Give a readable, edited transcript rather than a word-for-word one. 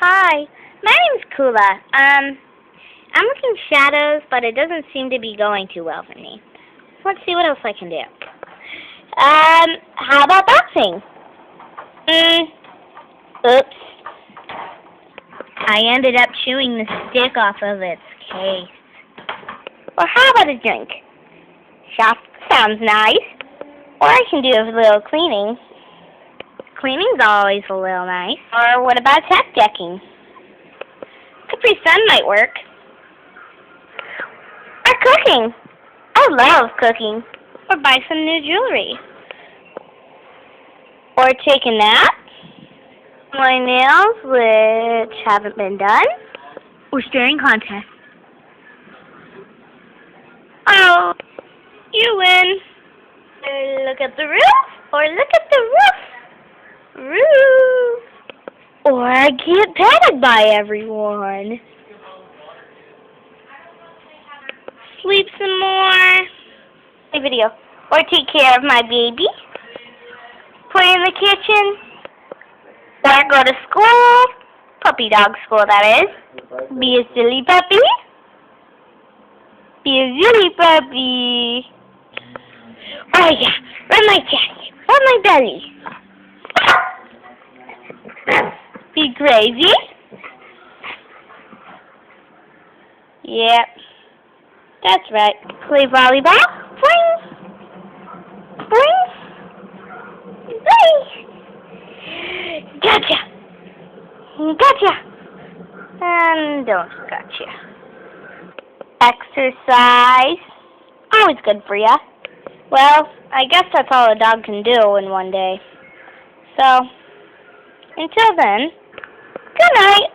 Hi, my name's Kula. I'm looking shadows, but it doesn't seem to be going too well for me. Let's see what else I can do. How about boxing? Oops. I ended up chewing the stick off of its case. Or how about a drink? Shop sounds nice. Or I can do a little cleaning. Cleaning's always a little nice. Or what about tech decking? Capri Sun might work. Or cooking. I love cooking. Or buy some new jewelry. Or take a nap. My nails, which haven't been done. Or staring contest. Oh, you win. Look at the roof. Or look at the roof. Or get petted by everyone. Sleep some more. A video. Or take care of my baby. Play in the kitchen. Or go to school. Puppy dog school, that is. Be a silly puppy. Be a silly puppy. Oh yeah. Rub my chest. Rub my belly. Be crazy. Yep. That's right. Play volleyball. Boing. Boing. Boing. Gotcha. Gotcha. And don't gotcha. Exercise. Always good for ya. Well, I guess that's all a dog can do in one day. So, until then, good night.